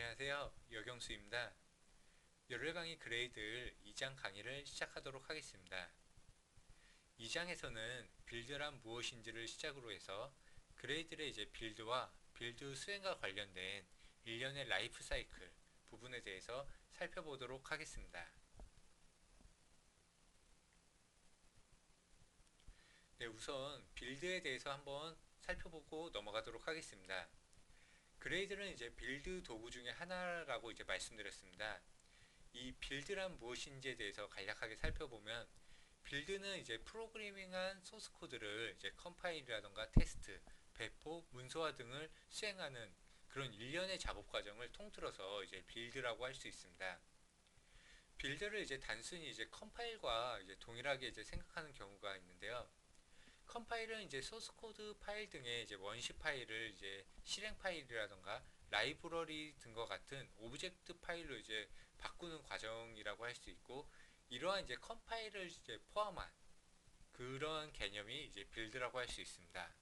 안녕하세요. 여경수입니다. 열흘 강의 그레이드 2장 강의를 시작하도록 하겠습니다. 2장에서는 빌드란 무엇인지를 시작으로 해서 그레이드의 빌드와 빌드 수행과 관련된 일련의 라이프 사이클 부분에 대해서 살펴보도록 하겠습니다. 네, 우선 빌드에 대해서 한번 살펴보고 넘어가도록 하겠습니다. 그레이드는 빌드 도구 중에 하나라고 말씀드렸습니다. 이 빌드란 무엇인지에 대해서 간략하게 살펴보면 빌드는 프로그래밍한 소스 코드를 컴파일이라던가 테스트, 배포, 문서화 등을 수행하는 그런 일련의 작업 과정을 통틀어서 빌드라고 할 수 있습니다. 빌드를 단순히 컴파일과 동일하게 생각하는 경우가 있는데요. 컴파일은 소스 코드 파일 등의 원시 파일을 실행 파일이라던가 라이브러리 등과 같은 오브젝트 파일로 바꾸는 과정이라고 할 수 있고, 이러한 컴파일을 포함한 그런 개념이 빌드라고 할 수 있습니다.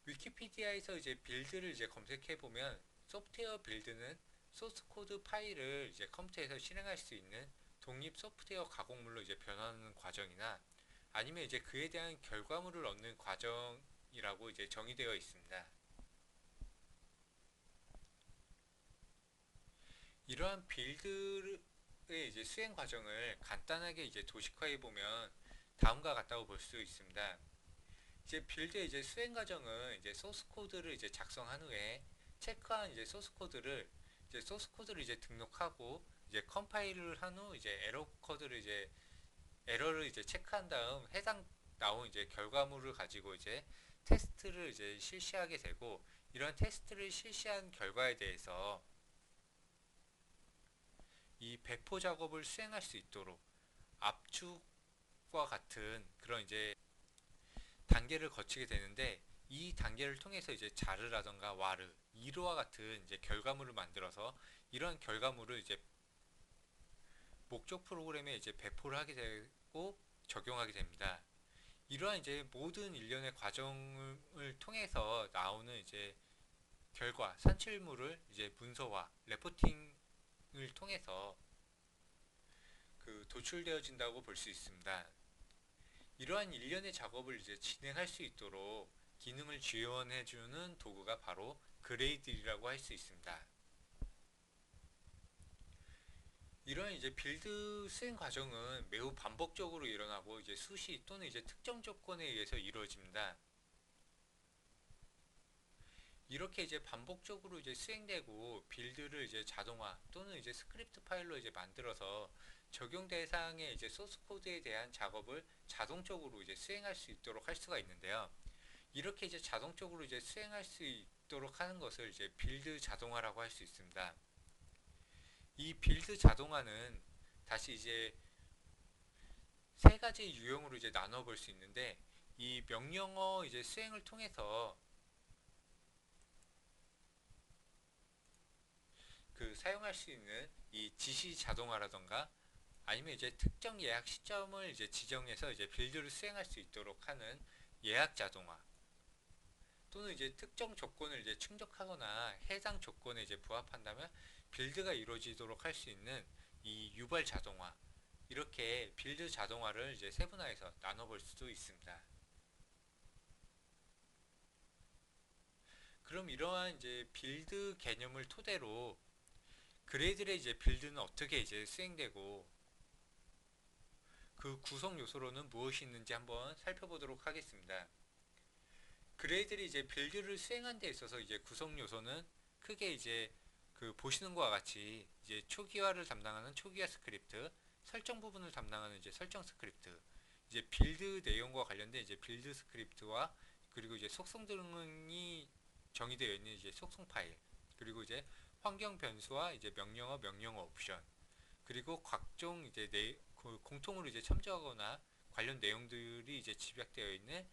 위키피디아에서 빌드를 검색해 보면 소프트웨어 빌드는 소스 코드 파일을 컴퓨터에서 실행할 수 있는 독립 소프트웨어 가공물로 변환하는 과정이나 아니면 그에 대한 결과물을 얻는 과정이라고 정의되어 있습니다. 이러한 빌드의 수행 과정을 간단하게 도식화해 보면 다음과 같다고 볼 수 있습니다. 빌드의 수행 과정은 소스 코드를 작성한 후에 체크한 소스 코드를 등록하고 컴파일을 한 후 에러를 체크한 다음 해당 나온 결과물을 가지고 테스트를 실시하게 되고, 이런 테스트를 실시한 결과에 대해서 이 배포 작업을 수행할 수 있도록 압축과 같은 그런 단계를 거치게 되는데, 이 단계를 통해서 자르라던가 와르, 이로와 같은 결과물을 만들어서 이런 결과물을 목적 프로그램에 배포를 하게 되고 적용하게 됩니다. 이러한 모든 일련의 과정을 통해서 나오는 결과 산출물을 문서화, 레포팅을 통해서 도출되어진다고 볼 수 있습니다. 이러한 일련의 작업을 진행할 수 있도록 기능을 지원해주는 도구가 바로 그레이드라고 할 수 있습니다. 이러한 빌드 수행 과정은 매우 반복적으로 일어나고 수시 또는 특정 조건에 의해서 이루어집니다. 이렇게 반복적으로 수행되고 빌드를 자동화 또는 스크립트 파일로 만들어서 적용 대상의 소스 코드에 대한 작업을 자동적으로 수행할 수 있도록 할 수가 있는데요. 이렇게 자동적으로 수행할 수 있도록 하는 것을 빌드 자동화라고 할 수 있습니다. 이 빌드 자동화는 다시 세 가지 유형으로 나눠 볼 수 있는데, 이 명령어 수행을 통해서 사용할 수 있는 이 지시 자동화라던가 아니면 특정 예약 시점을 지정해서 빌드를 수행할 수 있도록 하는 예약 자동화, 또는 특정 조건을 충족하거나 해당 조건에 부합한다면 빌드가 이루어지도록 할 수 있는 이 유발 자동화, 이렇게 빌드 자동화를 세분화해서 나눠볼 수도 있습니다. 그럼 이러한 빌드 개념을 토대로 그레이드의 빌드는 어떻게 수행되고 그 구성 요소로는 무엇이 있는지 한번 살펴보도록 하겠습니다. 그레이들이 빌드를 수행한 데 있어서 구성 요소는 크게 보시는 것과 같이 초기화를 담당하는 초기화 스크립트, 설정 부분을 담당하는 설정 스크립트, 빌드 내용과 관련된 빌드 스크립트와 그리고 속성 등이 정의되어 있는 속성 파일, 그리고 환경 변수와 명령어 옵션, 그리고 각종 공통으로 참조하거나 관련 내용들이 집약되어 있는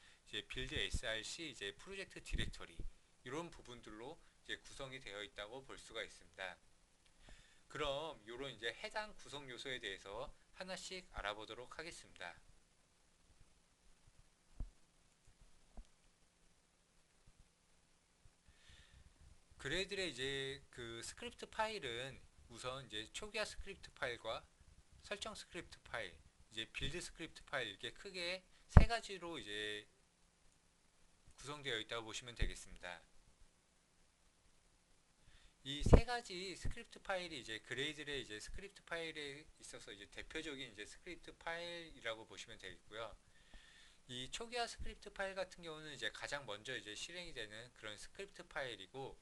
빌드 src 프로젝트 디렉터리, 이런 부분들로 구성이 되어 있다고 볼 수가 있습니다. 그럼 이런 해당 구성 요소에 대해서 하나씩 알아보도록 하겠습니다. 그레이들의 이제 그 스크립트 파일은 우선 이제 초기화 스크립트 파일과 설정 스크립트 파일, 이제 빌드 스크립트 파일, 이렇게 크게 세 가지로 이제 구성되어 있다고 보시면 되겠습니다. 이 세 가지 스크립트 파일이 이제 그레이들의 이제 스크립트 파일에 있어서 이제 대표적인 이제 스크립트 파일이라고 보시면 되겠고요. 이 초기화 스크립트 파일 같은 경우는 이제 가장 먼저 이제 실행이 되는 그런 스크립트 파일이고,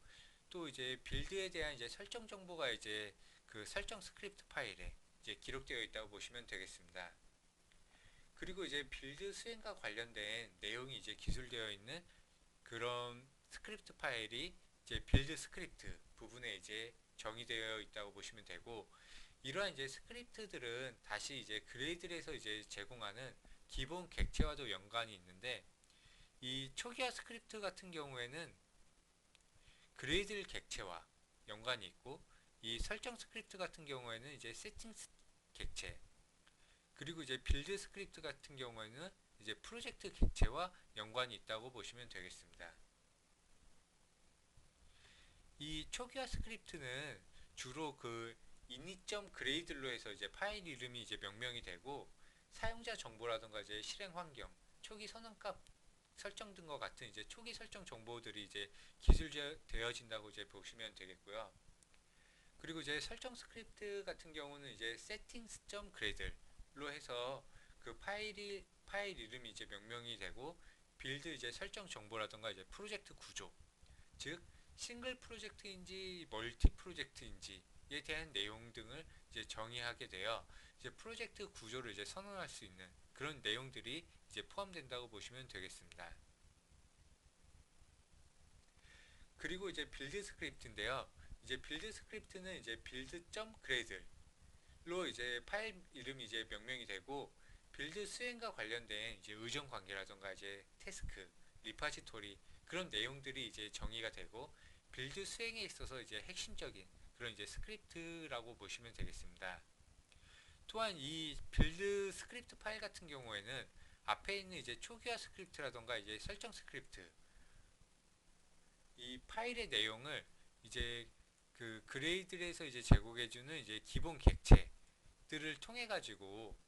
또 이제 빌드에 대한 이제 설정 정보가 이제 그 설정 스크립트 파일에 이제 기록되어 있다고 보시면 되겠습니다. 그리고 이제 빌드 수행과 관련된 내용이 이제 기술되어 있는 그런 스크립트 파일이 이제 빌드 스크립트 부분에 이제 정의되어 있다고 보시면 되고, 이러한 이제 스크립트들은 다시 이제 그레이들에서 이제 제공하는 기본 객체와도 연관이 있는데, 이 초기화 스크립트 같은 경우에는 그레이들 객체와 연관이 있고, 이 설정 스크립트 같은 경우에는 이제 세팅 객체, 그리고 이제 빌드 스크립트 같은 경우에는 이제 프로젝트 객체와 연관이 있다고 보시면 되겠습니다. 이 초기화 스크립트는 주로 그 init.grade로 해서 이제 파일 이름이 이제 명명이 되고, 사용자 정보라든가 이제 실행 환경, 초기 선언값 설정 등과 같은 이제 초기 설정 정보들이 이제 기술되어진다고 이제 보시면 되겠고요. 그리고 이제 설정 스크립트 같은 경우는 이제 settings.grade로 해서 그 파일 이름이 이제 명명이 되고, 빌드 이제 설정 정보라든가 이제 프로젝트 구조, 즉 싱글 프로젝트인지 멀티 프로젝트인지에 대한 내용 등을 이제 정의하게 되어 이제 프로젝트 구조를 이제 선언할 수 있는 그런 내용들이 이제 포함된다고 보시면 되겠습니다. 그리고 이제 빌드 스크립트인데요. 이제 빌드 스크립트는 이제 build.grade로 이제 파일 이름이 이제 명명이 되고, 빌드 수행과 관련된 이제 의존 관계라던가 이제 태스크, 리파지토리 그런 내용들이 이제 정의가 되고, 빌드 수행에 있어서 이제 핵심적인 그런 이제 스크립트라고 보시면 되겠습니다. 또한 이 빌드 스크립트 파일 같은 경우에는 앞에 있는 이제 초기화 스크립트라던가 이제 설정 스크립트, 이 파일의 내용을 이제 그 그레이들에서 이제 제공해주는 이제 기본 객체들을 통해 가지고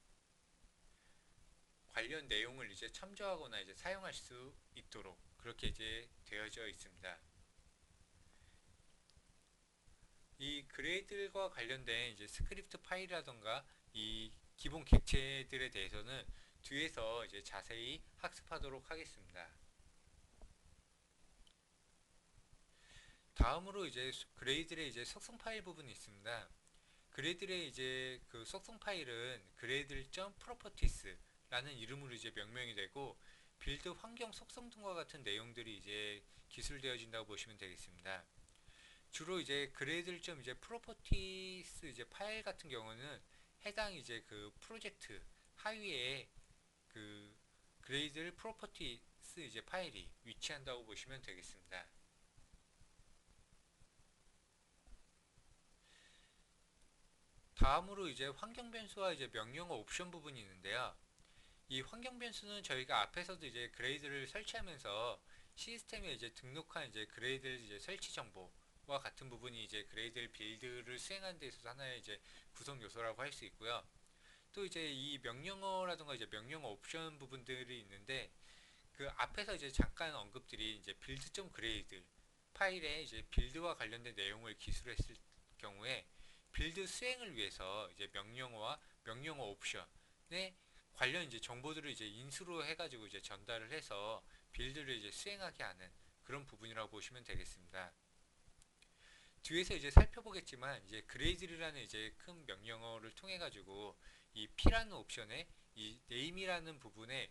관련 내용을 이제 첨부하거나 이제 사용할 수 있도록 그렇게 이제 되어져 있습니다. 이 그레이들과 관련된 이제 스크립트 파일이라던가 이 기본 객체들에 대해서는 뒤에서 이제 자세히 학습하도록 하겠습니다. 다음으로 이제 그레이들의 이제 속성 파일 부분이 있습니다. 그레이들의 이제 그 속성 파일은 gradle.properties라는 이름으로 이제 명명이 되고, 빌드 환경 속성 등과 같은 내용들이 이제 기술되어진다고 보시면 되겠습니다. 주로 이제 gradle. 이제 properties 이제 파일 같은 경우는 해당 이제 그 프로젝트 하위에 그 gradle properties 이제 파일이 위치한다고 보시면 되겠습니다. 다음으로 이제 환경 변수와 이제 명령어 옵션 부분이 있는데요. 이 환경 변수는 저희가 앞에서도 이제 그레이드를 설치하면서 시스템에 이제 등록한 이제 그레이드 이제 설치 정보와 같은 부분이 이제 그레이드 빌드를 수행하는 데 있어서 하나의 이제 구성 요소라고 할 수 있고요. 또 이제 이 명령어라든가 이제 명령어 옵션 부분들이 있는데, 그 앞에서 이제 잠깐 언급드린 이제 build.grade 파일에 이제 빌드와 관련된 내용을 기술했을 경우에 빌드 수행을 위해서 이제 명령어와 명령어 옵션에 관련 이제 정보들을 이제 인수로 해가지고 이제 전달을 해서 빌드를 이제 수행하게 하는 그런 부분이라고 보시면 되겠습니다. 뒤에서 이제 살펴보겠지만 이제 그레이드라는 이제 큰 명령어를 통해 가지고 이 p라는 옵션에 이 name이라는 부분에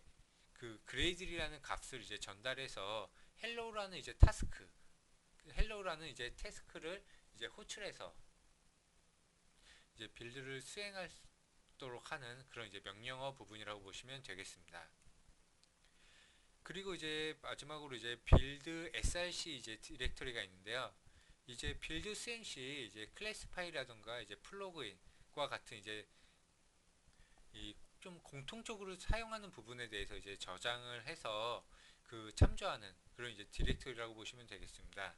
그 그레이드라는 값을 이제 전달해서 hello라는 이제 타스크, hello라는 이제 태스크를 이제 호출해서 이제 빌드를 수행하도록 하는 그런 이제 명령어 부분이라고 보시면 되겠습니다. 그리고 이제 마지막으로 이제 빌드 src 이제 디렉터리가 있는데요. 이제 빌드 수행 시 이제 클래스 파일이라던가 이제 플러그인과 같은 이제 이 좀 공통적으로 사용하는 부분에 대해서 이제 저장을 해서 그 참조하는 그런 이제 디렉터리라고 보시면 되겠습니다.